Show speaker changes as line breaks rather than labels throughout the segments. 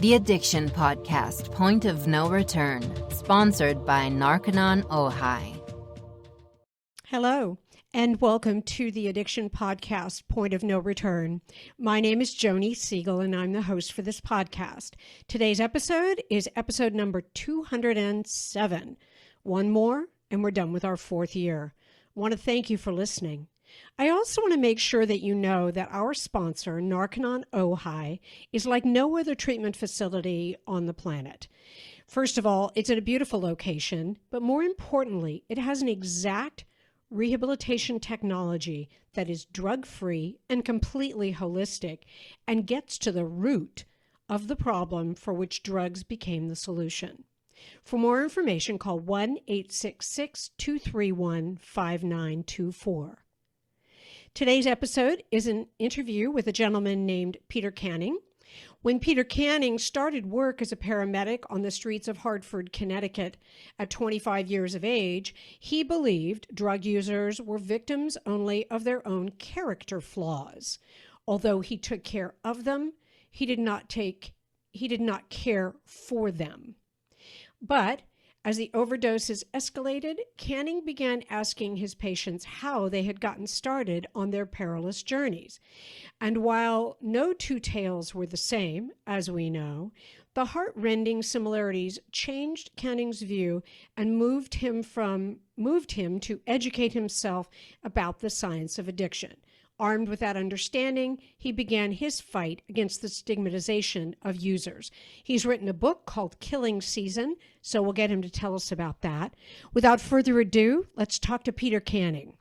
The Addiction Podcast, Point of No Return, sponsored by Narconon Ojai.
Hello, and welcome to the Addiction Podcast, Point of No Return. My name is Joni Siegel, and I'm the host for this podcast. Today's episode is episode number 207. One more, and we're done with our fourth year. I want to thank you for listening. I also want to make sure that you know that our sponsor, Narconon Ojai, is like no other treatment facility on the planet. First of all, it's at a beautiful location, but more importantly, it has an exact rehabilitation technology that is drug-free and completely holistic and gets to the root of the problem for which drugs became the solution. For more information, call 1-866-231-5924. Today's episode is an interview with a gentleman named Peter Canning. When Peter Canning started work as a paramedic on the streets of Hartford, Connecticut at 25 years of age, he believed drug users were victims only of their own character flaws. Although he took care of them, he did not care for them. But as the overdoses escalated, Canning began asking his patients how they had gotten started on their perilous journeys. And while no two tales were the same, as we know, the heart-rending similarities changed Canning's view and moved him to educate himself about the science of addiction. Armed with that understanding, he began his fight against the stigmatization of users. He's written a book called Killing Season, so we'll get him to tell us about that. Without further ado, let's talk to Peter Canning.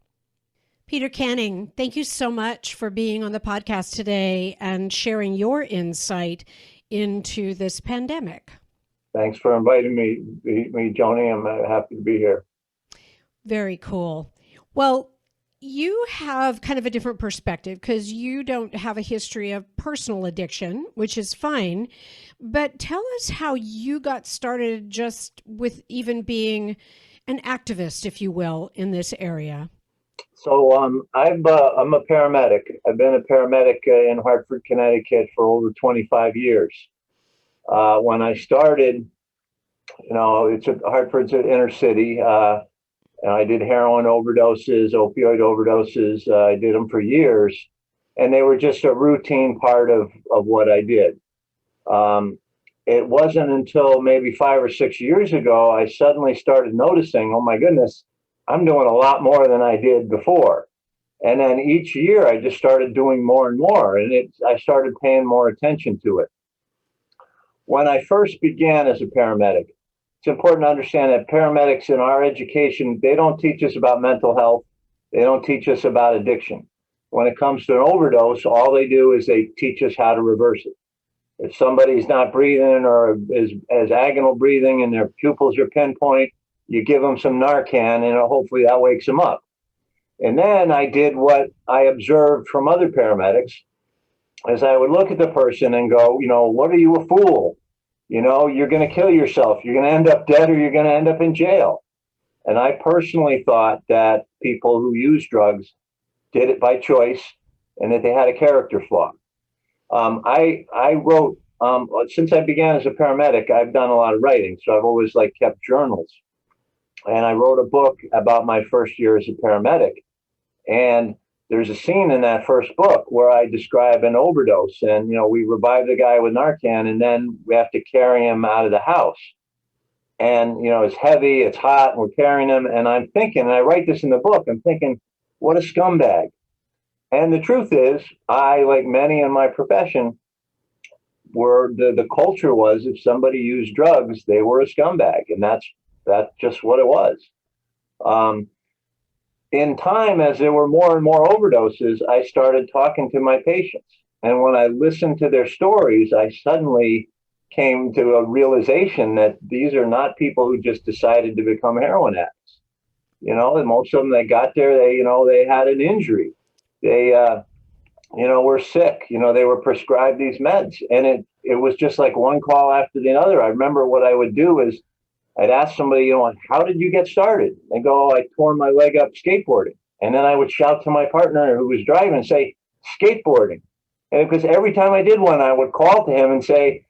Peter Canning, thank you so much for being on the podcast today and sharing your insight into this pandemic.
Thanks for inviting me, Joni. I'm happy to be here.
Very cool. Well, you have kind of a different perspective because you don't have a history of personal addiction, which is fine. But tell us how you got started just with even being an activist, if you will, in this area.
So I'm a paramedic. I've been a paramedic in Hartford, Connecticut for over 25 years. When I started, Hartford's an inner city. I did heroin overdoses, opioid overdoses. I did them for years, and they were just a routine part of what I did. It wasn't until maybe 5 or 6 years ago, I suddenly started noticing, oh my goodness, I'm doing a lot more than I did before. And then each year I just started doing more and more, and I started paying more attention to it. When I first began as a paramedic, it's important to understand that paramedics in our education, they don't teach us about mental health. They don't teach us about addiction. When it comes to an overdose, all they do is they teach us how to reverse it. If somebody's not breathing or is agonal breathing and their pupils are pinpoint, you give them some Narcan and hopefully that wakes them up. And then I did what I observed from other paramedics, as I would look at the person and go, what are you, a fool? You're going to kill yourself. You're going to end up dead or you're going to end up in jail. And I personally thought that people who use drugs did it by choice and that they had a character flaw. I wrote, since I began as a paramedic, I've done a lot of writing. So I've always kept journals. And I wrote a book about my first year as a paramedic. And there's a scene in that first book where I describe an overdose, and we revive the guy with Narcan, and then we have to carry him out of the house. And it's heavy, it's hot, and we're carrying him. And I'm thinking, and I write this in the book, I'm thinking, what a scumbag. And the truth is, I, like many in my profession, the culture was if somebody used drugs, they were a scumbag, and that's just what it was. In time, as there were more and more overdoses, I started talking to my patients. And when I listened to their stories, I suddenly came to a realization that these are not people who just decided to become heroin addicts. And most of them that got there, they had an injury. They, were sick. They were prescribed these meds. And it was just like one call after the other. I remember what I would do is I'd ask somebody, how did you get started? They go, I tore my leg up skateboarding. And then I would shout to my partner who was driving and say, skateboarding. And because every time I did one, I would call to him and say,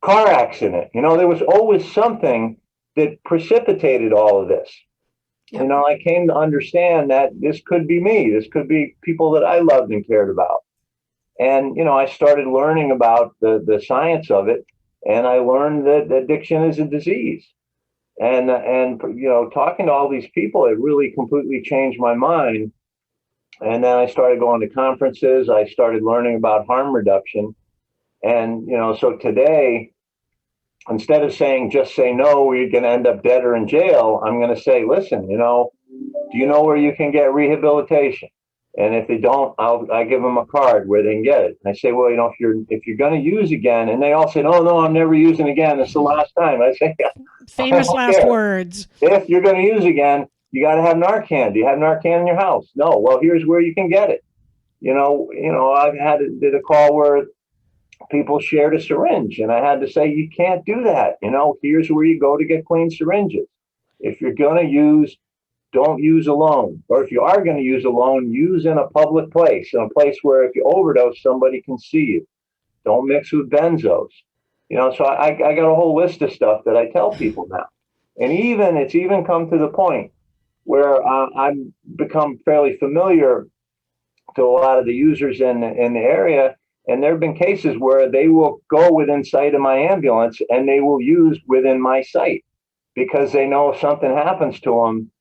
car accident. There was always something that precipitated all of this.
Yep.
I came to understand that this could be me. This could be people that I loved and cared about. And, I started learning about the science of it. And I learned that addiction is a disease. And talking to all these people, it really completely changed my mind. And then I started going to conferences. I started learning about harm reduction. And, so today, instead of saying, just say no, you're going to end up dead or in jail, I'm going to say, listen, do you know where you can get rehabilitation? And if they don't, I give them a card where they can get it. And I say, well, if you're going to use again, and they all say, no, I'm never using again. It's the last time. I say,
famous last words.
If you're going to use again, you got to have Narcan. Do you have Narcan in your house? No. Well, here's where you can get it. I've did a call where people shared a syringe, and I had to say, you can't do that. Here's where you go to get clean syringes. If you're going to use, don't use alone. Or if you are going to use alone, use in a public place, in a place where if you overdose, somebody can see you. Don't mix with benzos. So I got a whole list of stuff that I tell people now. And it's even come to the point where I've become fairly familiar to a lot of the users in the area. And there have been cases where they will go within sight of my ambulance and they will use within my sight because they know if something happens to them,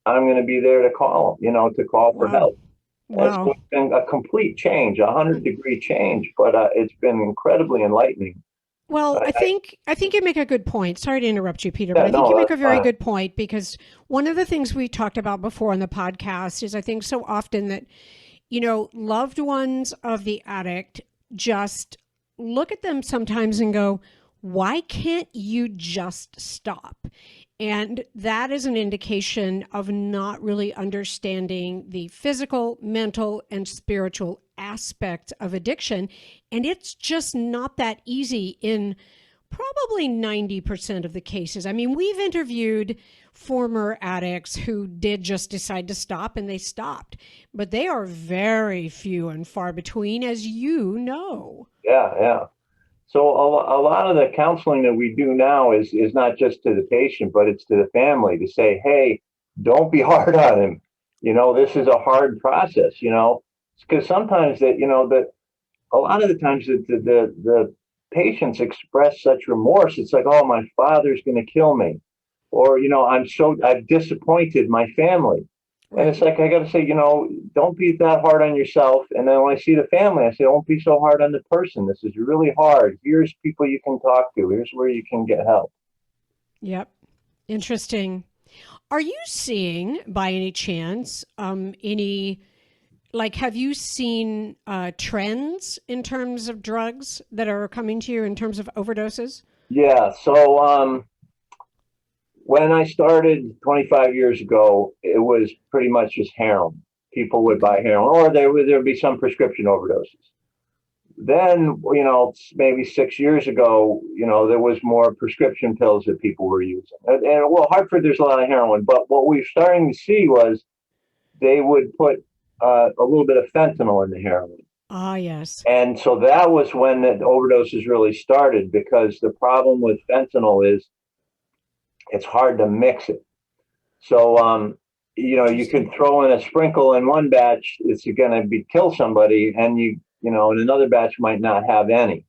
I'm going to be there to call them, to call for help.
Wow.
It's been a complete change, 100-degree change, but it's been incredibly enlightening.
Well, I think you make a good point. Sorry to interrupt you, Peter, but I think you make a very good point, because one of the things we talked about before on the podcast is I think so often that, loved ones of the addict just look at them sometimes and go, why can't you just stop? And that is an indication of not really understanding the physical, mental, and spiritual aspect of addiction. And it's just not that easy in probably 90% of the cases. I mean, we've interviewed former addicts who did just decide to stop, and they stopped. But they are very few and far between, as you know.
Yeah. So a lot of the counseling that we do now is not just to the patient, but it's to the family to say, hey, don't be hard on him. This is a hard process, because sometimes that a lot of the times the patients express such remorse. It's like, oh, my father's going to kill me. Or, I've disappointed my family. And it's like, I got to say, don't be that hard on yourself. And then when I see the family, I say, don't be so hard on the person. This is really hard. Here's people you can talk to. Here's where you can get help.
Yep. Interesting. Are you seeing, by any chance, have you seen trends in terms of drugs that are coming to you in terms of overdoses?
Yeah. So, when I started 25 years ago, it was pretty much just heroin. People would buy heroin, or there would be some prescription overdoses. Then, maybe 6 years ago, there was more prescription pills that people were using. And Hartford, there's a lot of heroin, but what we were starting to see was they would put a little bit of fentanyl in the heroin.
Ah, yes.
And so that was when the overdoses really started, because the problem with fentanyl is it's hard to mix it. So, you could throw in a sprinkle in one batch, it's going to kill somebody, and and another batch might not have any.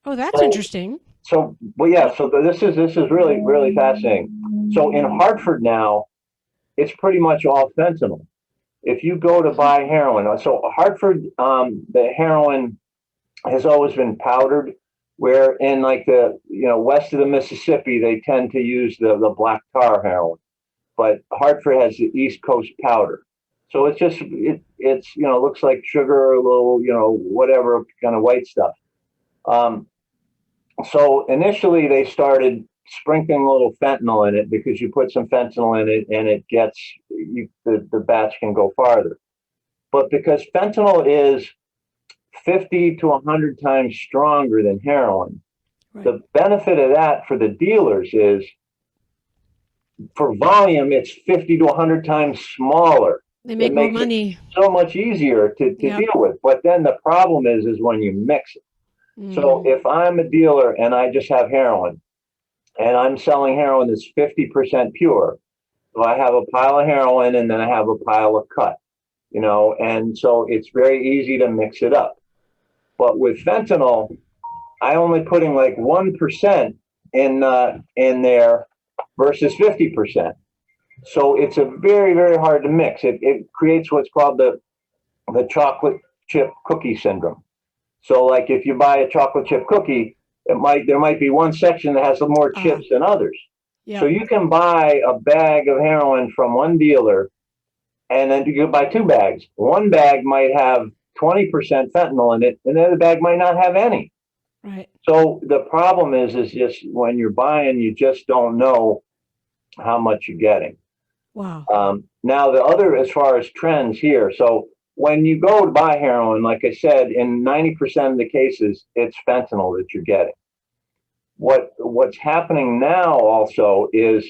Oh, that's interesting.
So, so this is really, really fascinating. So in Hartford now, it's pretty much all fentanyl. If you go to buy heroin, so Hartford, the heroin has always been powdered, where in west of the Mississippi, they tend to use the black tar heroin, but Hartford has the East Coast powder. So it's just, it's looks like sugar, a little, whatever kind of white stuff. So initially they started sprinkling a little fentanyl in it, because you put some fentanyl in it and it gets, the batch can go farther. But because fentanyl is 50 to 100 times stronger than heroin. Right. The benefit of that for the dealers is, for volume, it's 50 to 100 times smaller.
They make more money.
So much easier to deal with. But then the problem is when you mix it. So if I'm a dealer and I just have heroin and I'm selling heroin that's 50% pure, so I have a pile of heroin and then I have a pile of cut, and so it's very easy to mix it up. But with fentanyl, I only putting like 1% in there versus 50%. So it's a very, very hard to mix. It creates what's called the chocolate chip cookie syndrome. So like if you buy a chocolate chip cookie, there might be one section that has some more chips than others. Yep. So you can buy a bag of heroin from one dealer, and then you can buy 2 bags. One bag might have 20% fentanyl in it, and the other bag might not have any.
Right.
So the problem is just when you're buying, you just don't know how much you're getting.
Wow.
Now the other, as far as trends here, so when you go to buy heroin, like I said, in 90% of the cases, it's fentanyl that you're getting. What's happening now also is,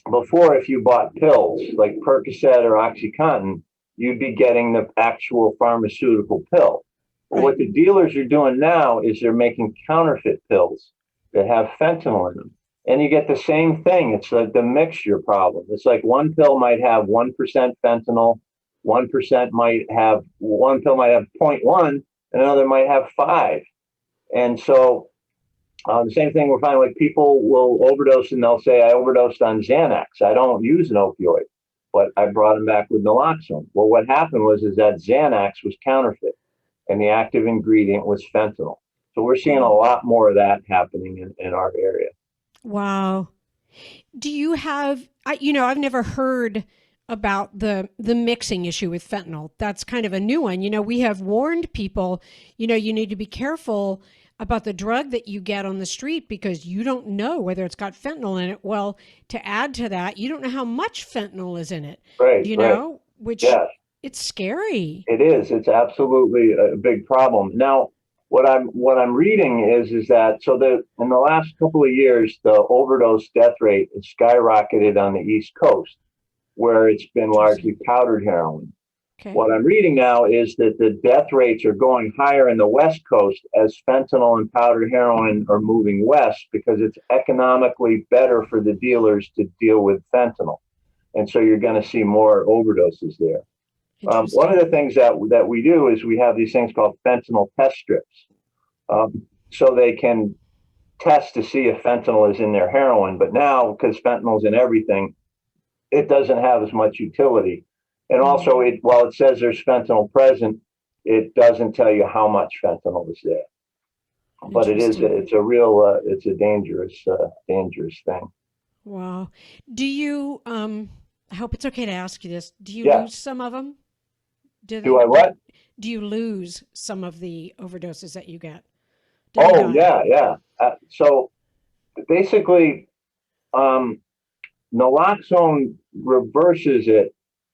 before, if you bought pills like Percocet or OxyContin, you'd be getting the actual pharmaceutical pill. But what the dealers are doing now is they're making counterfeit pills that have fentanyl in them. And you get the same thing. It's like the mixture problem. It's like one pill might have 1% fentanyl, 1% might have, one pill might have 0.1, and another might have 5. And so the same thing we're finding, like people will overdose and they'll say, I overdosed on Xanax. I don't use an opioid, but I brought them back with naloxone. Well, what happened was that Xanax was counterfeit and the active ingredient was fentanyl. So we're seeing a lot more of that happening in our area.
Wow. Do you have, I've never heard about the mixing issue with fentanyl. That's kind of a new one. We have warned people, you need to be careful about the drug that you get on the street because you don't know whether it's got fentanyl in it. Well, to add to that, you don't know how much fentanyl is in it.
Right.
Know, which it's scary.
It is. It's absolutely a big problem. Now, what I'm reading is that in the last couple of years, the overdose death rate has skyrocketed on the East Coast, where it's been largely powdered heroin.
Okay.
What I'm reading now is that the death rates are going higher in the West Coast as fentanyl and powdered heroin are moving west because it's economically better for the dealers to deal with fentanyl. And so you're going to see more overdoses there. One of the things that we do is we have these things called fentanyl test strips. So they can test to see if fentanyl is in their heroin. But now, because fentanyl's in everything, it doesn't have as much utility. And also, while it says there's fentanyl present, it doesn't tell you how much fentanyl is there. But it's a dangerous thing.
Wow. Do you, I hope it's okay to ask you this, do you lose some of them?
Do I what?
Do you lose some of the overdoses that you get?
Yeah. So basically, naloxone reverses it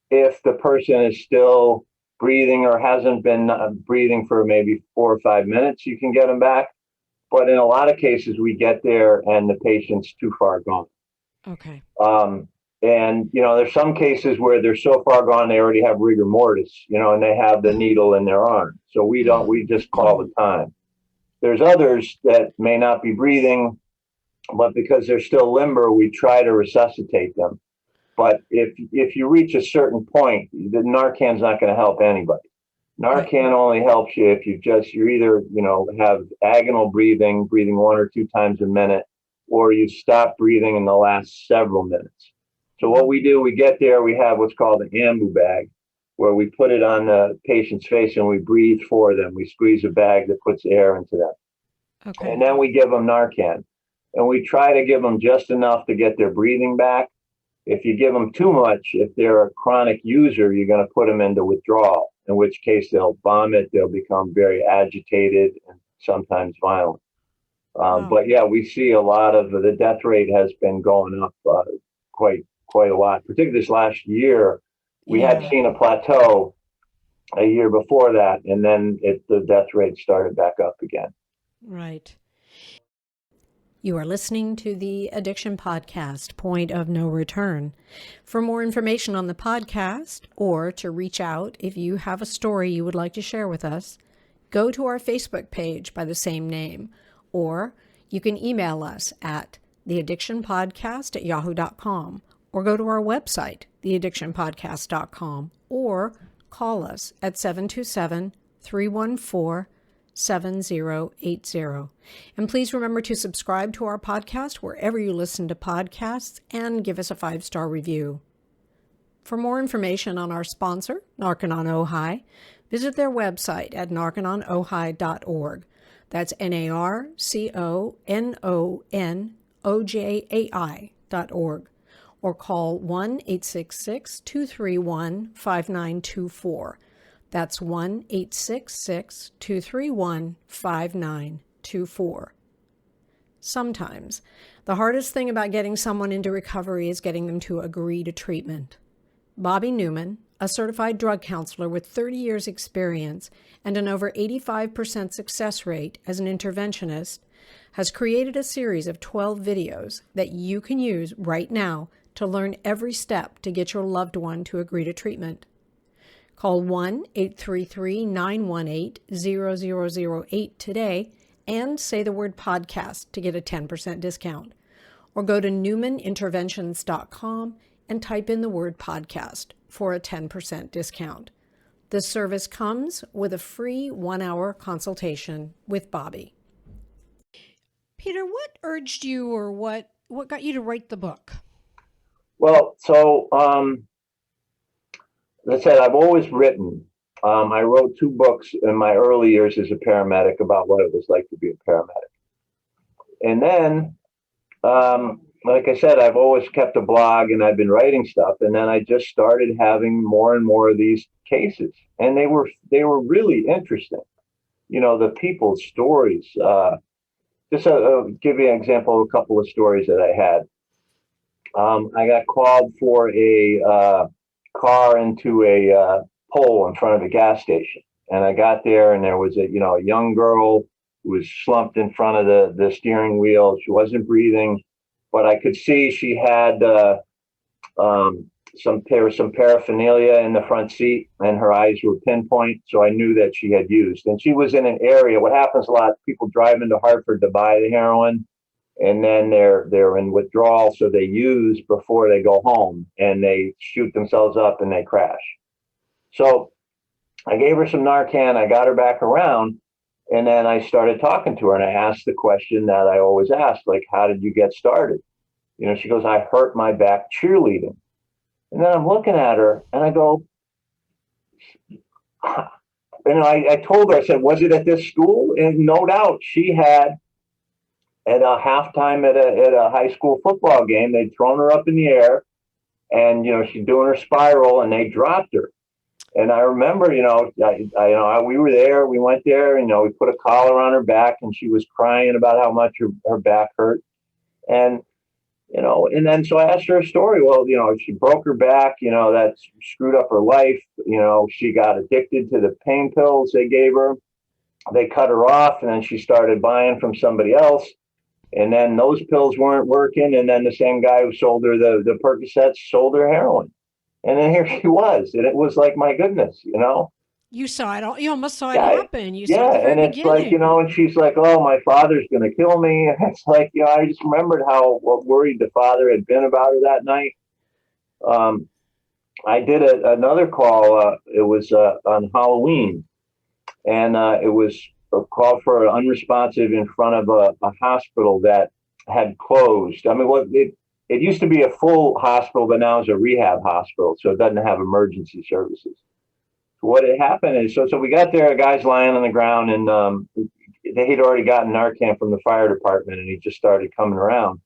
if the person is still breathing or hasn't been breathing for maybe 4 or 5 minutes. You can get them back. But in a lot of cases, we get there and the patient's too far gone.
Okay.
And, there's some cases where they're so far gone, they already have rigor mortis, and they have the needle in their arm. So we just call the time. There's others that may not be breathing, but because they're still limber, we try to resuscitate them. But if you reach a certain point, the Narcan's not going to help anybody. Narcan only helps you if you're either, have agonal breathing 1 or 2 times a minute, or you stop breathing in the last several minutes. So what we do, we get there, we have what's called an ambu bag, where we put it on the patient's face and we breathe for them. We squeeze a bag that puts air into them. Okay. And then we give them Narcan. And we try to give them just enough to get their breathing back. If you give them too much, if they're a chronic user, you're going to put them into withdrawal, in which case they'll vomit, they'll become very agitated and sometimes violent. But yeah, we see a lot of the death rate has been going up quite a lot, particularly this last year. We had seen a plateau a year before that, and then the death rate started back up again.
Right. You are listening to the Addiction Podcast, Point of No Return. For more information on the podcast or to reach out if you have a story you would like to share with us, go to our Facebook page by the same name, or you can email us at theaddictionpodcast@yahoo.com, or go to our website, theaddictionpodcast.com, or call us at 727-314-7080. And please remember to subscribe to our podcast wherever you listen to podcasts and give us a 5-star review. For more information on our sponsor, Narconon Ojai, visit their website at narcononojai.org. That's narcononojai.org, or call 1-866-231-5924. That's 1-866-231-5924. Sometimes, the hardest thing about getting someone into recovery is getting them to agree to treatment. Bobby Newman, a certified drug counselor with 30 years experience and an over 85% success rate as an interventionist, has created a series of 12 videos that you can use right now to learn every step to get your loved one to agree to treatment. Call 1-833-918-0008 today and say the word podcast to get a 10% discount. Or go to newmaninterventions.com and type in the word podcast for a 10% discount. This service comes with a free 1-hour consultation with Bobby. Peter, what urged you, or what got you to write the book?
Well, so as I said, I've always written. I wrote 2 books in my early years as a paramedic about what it was like to be a paramedic. And then, like I said, I've always kept a blog and I've been writing stuff. And then I just started having more and more of these cases, and they were really interesting. You know, the people's stories. Just give you an example of a couple of stories that I had. I got called for a car into a pole in front of a gas station, and I got there, and there was a young girl who was slumped in front of the steering wheel. She wasn't breathing, but I could see she had some paraphernalia in the front seat, and her eyes were pinpoint, so I knew that she had used. And she was in an area. What happens a lot, people drive into Hartford to buy the heroin, and then they're in withdrawal, so they use before they go home, and they shoot themselves up and they crash. So I gave her some Narcan, I got her back around, and then I started talking to her, and I asked the question that I always ask, like, how did you get started? You know, she goes, I hurt my back cheerleading. And then I'm looking at her and I go, I told her, I said, was it at this school? And no doubt she had, at a halftime at a high school football game, they'd thrown her up in the air, and she's doing her spiral, and they dropped her. And I remember, we were there, we went there, we put a collar on her back, and she was crying about how much her back hurt. And and then so I asked her a story. Well, she broke her back, that screwed up her life. She got addicted to the pain pills they gave her. They cut her off, and then she started buying from somebody else. And then those pills weren't working. And then the same guy who sold her the Percocets sold her heroin. And then here she was. And it was like, my goodness,
You saw it all. You almost saw it happen. You
saw it, and it's beginning. And she's like, "Oh, my father's going to kill me." And it's like, I just remembered how worried the father had been about her that night. I did another call. It was on Halloween, and it was a call for an unresponsive in front of a hospital that had closed. I mean, it used to be a full hospital, but now it's a rehab hospital, so it doesn't have emergency services. What had happened is, so we got there, a guy's lying on the ground, and they had already gotten Narcan from the fire department, and he just started coming around.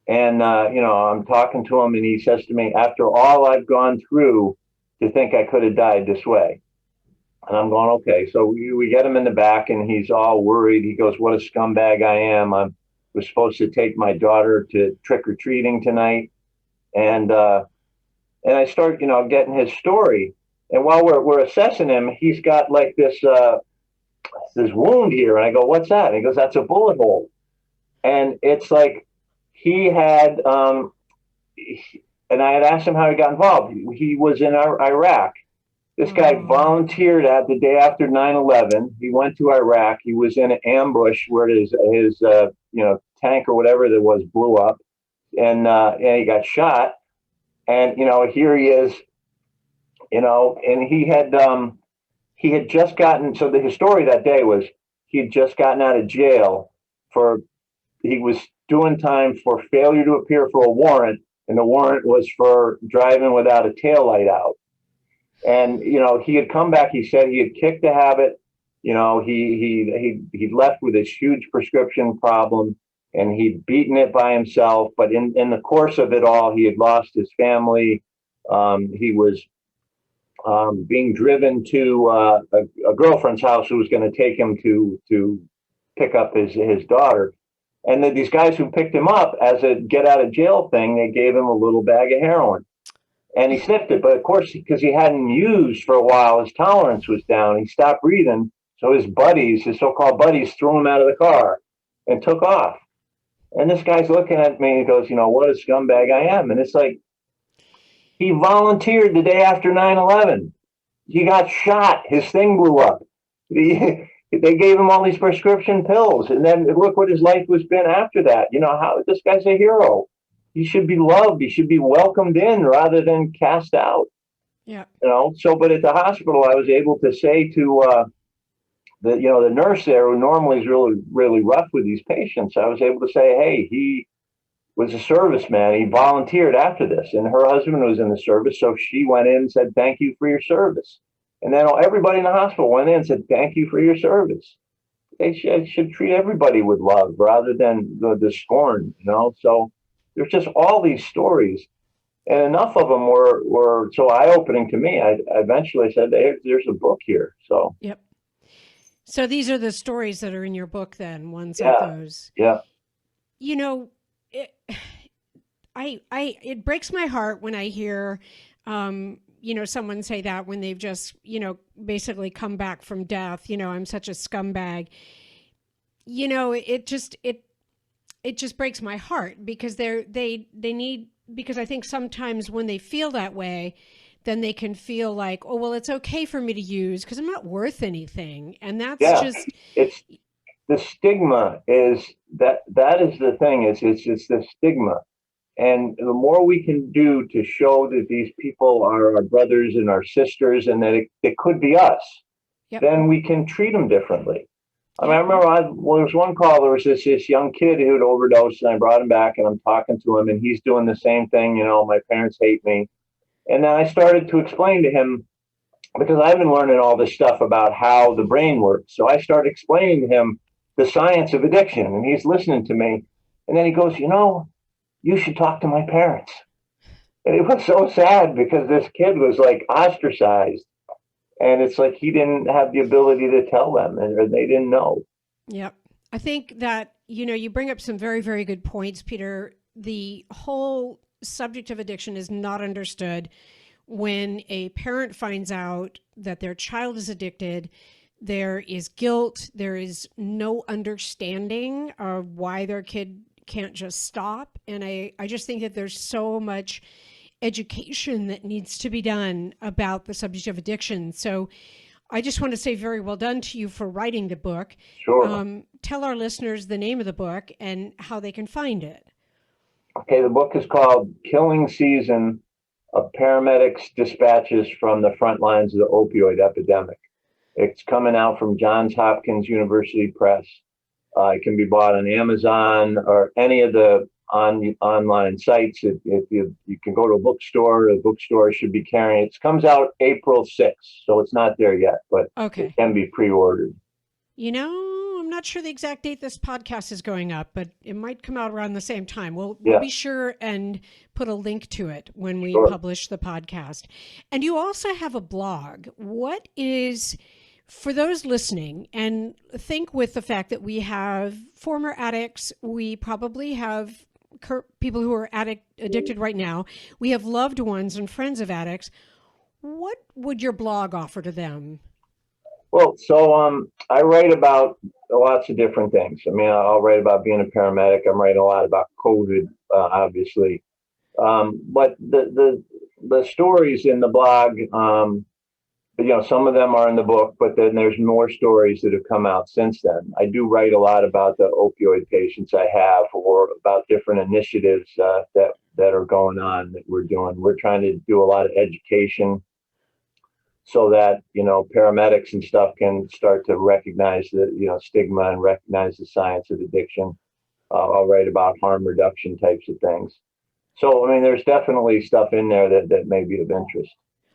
And, I'm talking to him, and he says to me, after all I've gone through, to think I could have died this way. And I'm going, okay. So we get him in the back, and he's all worried. He goes, what a scumbag I am. I was supposed to take my daughter to trick-or-treating tonight. And I start, getting his story. And while we're assessing him, he's got like this wound here. And I go, what's that? And he goes, that's a bullet hole. And it's like he had, and I had asked him how he got involved. He was in Iraq. This guy volunteered at the day after 9/11. He went to Iraq. He was in an ambush where his tank or whatever there was blew up, and he got shot. And here he is, and he had just gotten. So the story that day was he had just gotten out of jail he was doing time for failure to appear for a warrant, and the warrant was for driving without a taillight out. And he had come back. He said he had kicked the habit. He left with this huge prescription problem, and he'd beaten it by himself. But in the course of it all, he had lost his family. He was being driven to a girlfriend's house who was going to take him to pick up his daughter. And these guys who picked him up as a get out of jail thing, they gave him a little bag of heroin. And he sniffed it, but of course, because he hadn't used for a while, his tolerance was down. He stopped breathing. So his so-called buddies, threw him out of the car and took off. And this guy's looking at me and he goes, what a scumbag I am. And it's like, he volunteered the day after 9/11. He got shot. His thing blew up. They gave him all these prescription pills. And then look what his life has been after that. How this guy's a hero. He should be loved. He should be welcomed in rather than cast out.
Yeah.
But at the hospital, I was able to say to the nurse there, who normally is really, really rough with these patients, I was able to say, hey, he was a serviceman. He volunteered after this, and her husband was in the service. So she went in and said, thank you for your service. And then everybody in the hospital went in and said, thank you for your service. They should treat everybody with love rather than the scorn, So there's just all these stories, and enough of them were so eye-opening to me. I eventually said, hey, there's a book here. So
yep. So these are the stories that are in your book, then, ones of those.
Yeah.
It breaks my heart when I hear, someone say that when they've just, basically come back from death. I'm such a scumbag. It just breaks my heart because they need, because I think sometimes when they feel that way, then they can feel like, oh, well, it's okay for me to use because I'm not worth anything. And that's
it's the stigma is that is the thing. It's the stigma. And the more we can do to show that these people are our brothers and our sisters and that it could be us, then we can treat them differently. I mean, I remember there was one call, there was this young kid who had overdosed, and I brought him back and I'm talking to him and he's doing the same thing. My parents hate me. And then I started to explain to him, because I've been learning all this stuff about how the brain works. So I started explaining to him the science of addiction, and he's listening to me. And then he goes, you should talk to my parents. And it was so sad because this kid was like ostracized. And it's like he didn't have the ability to tell them, or they didn't know.
Yep. I think that, you bring up some very, very good points, Peter. The whole subject of addiction is not understood. When a parent finds out that their child is addicted, there is guilt. There is no understanding of why their kid can't just stop. And I just think that there's so much education that needs to be done about the subject of addiction. So I just want to say very well done to you for writing the book.
Sure.
Tell our listeners the name of the book and how they can find it.
Okay, the book is called Killing Season, a Paramedic's Dispatches from the Front Lines of the Opioid Epidemic. It's coming out from Johns Hopkins University Press. It can be bought on Amazon or any of the online sites. If you can go to a bookstore, the bookstore should be carrying it. It comes out April 6th, so it's not there yet, but it can be pre-ordered.
I'm not sure the exact date this podcast is going up, but it might come out around the same time. We'll be sure and put a link to it when we publish the podcast. And you also have a blog. What is, for those listening, and think with the fact that we have former addicts, we probably have people who are addicted right now. We have loved ones and friends of addicts. What would your blog offer to them?
Well, so I write about lots of different things. I mean, I'll write about being a paramedic. I'm writing a lot about COVID, obviously. But the stories in the blog, some of them are in the book, but then there's more stories that have come out since then. I do write a lot about the opioid patients I have, or about different initiatives that are going on that we're doing. We're trying to do a lot of education so that, paramedics and stuff can start to recognize the, stigma and recognize the science of addiction. I'll write about harm reduction types of things. So, there's definitely stuff in there that may be of interest.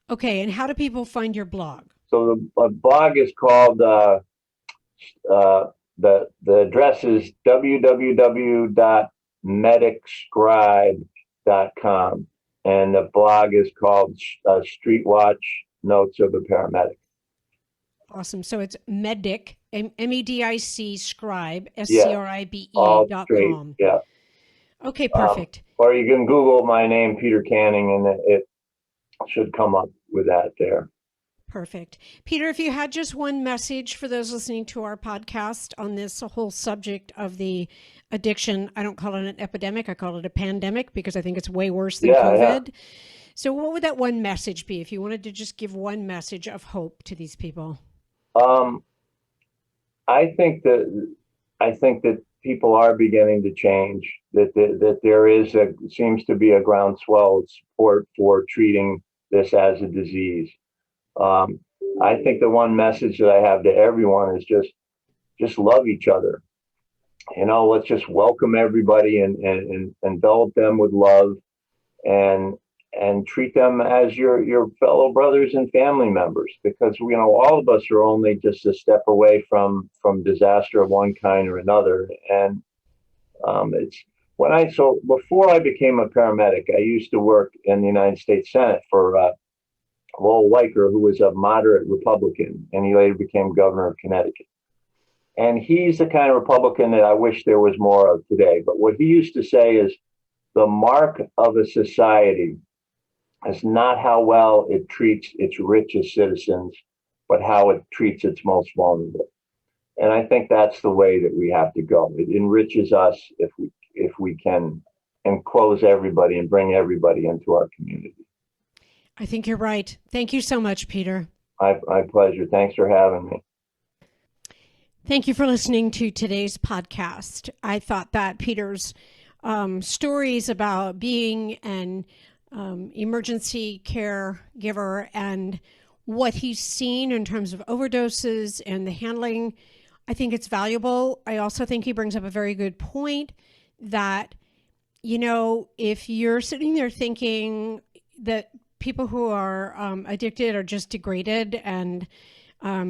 Okay, and how do people find your blog?
So the blog is called, the address is www.medicscribe.com, and the blog is called Street Watch Notes of a Paramedic.
Awesome. So it's Medic, MEDIC Scribe, SCRIBE.com.
Yeah.
Okay, perfect.
Or you can Google my name, Peter Canning, and it should come up with that there.
Perfect. Peter, if you had just one message for those listening to our podcast on this whole subject of the addiction, I don't call it an epidemic, I call it a pandemic, because I think it's way worse than COVID. Yeah. So what would that one message be if you wanted to just give one message of hope to these people?
I think that people are beginning to change, that there seems to be a groundswell of support for treating this as a disease. I think the one message that I have to everyone is just love each other. Let's just welcome everybody and envelop them with love and treat them as your fellow brothers and family members, because all of us are only just a step away from disaster of one kind or another. And before I became a paramedic, I used to work in the United States Senate for Lowell Weicker, who was a moderate Republican, and he later became governor of Connecticut. And he's the kind of Republican that I wish there was more of today. But what he used to say is, the mark of a society is not how well it treats its richest citizens, but how it treats its most vulnerable. And I think that's the way that we have to go. It enriches us if we can enclose everybody and bring everybody into our community.
I think you're right. Thank you so much, Peter.
My pleasure. Thanks for having me.
Thank you for listening to today's podcast. I thought that Peter's stories about being an emergency care giver and what he's seen in terms of overdoses and the handling, I think it's valuable. I also think he brings up a very good point that, if you're sitting there thinking that people who are addicted are just degraded and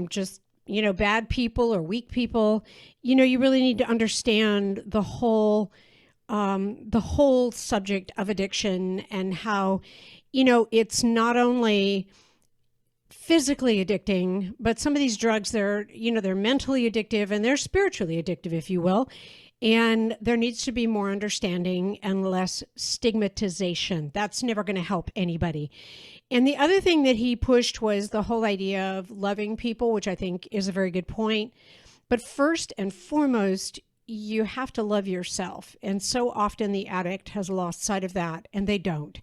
just, bad people or weak people, you really need to understand the whole subject of addiction and how, it's not only physically addicting, but some of these drugs, they're mentally addictive and they're spiritually addictive, if you will. And there needs to be more understanding and less stigmatization. That's never going to help anybody. And the other thing that he pushed was the whole idea of loving people, which I think is a very good point. But first and foremost, you have to love yourself. And so often the addict has lost sight of that, and they don't.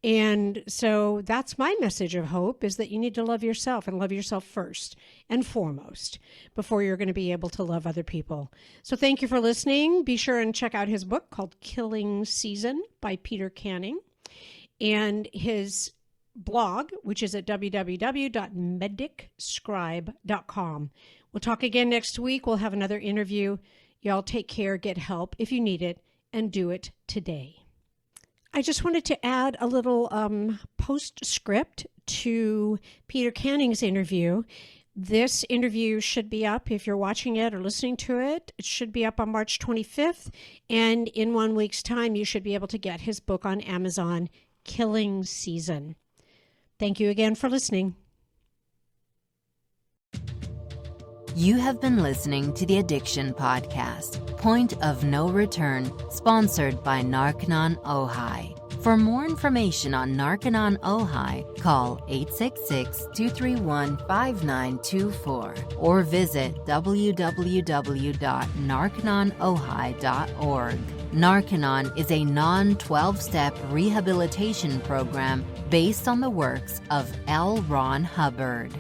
And so that's my message of hope, is that you need to love yourself and love yourself first and foremost before you're going to be able to love other people. So thank you for listening. Be sure and check out his book called Killing Season by Peter Canning, and his blog, which is at www.medicscribe.com. We'll talk again next week. We'll have another interview. Y'all take care, get help if you need it, and do it today. I just wanted to add a little postscript to Peter Canning's interview. This interview should be up, if you're watching it or listening to it, it should be up on March 25th. And in 1 week's time, you should be able to get his book on Amazon, Killing Season. Thank you again for listening.
You have been listening to the Addiction Podcast, Point of No Return, sponsored by Narconon Ojai. For more information on Narconon Ojai, call 866-231-5924 or visit www.narcononojai.org. Narconon is a non-12-step rehabilitation program based on the works of L. Ron Hubbard.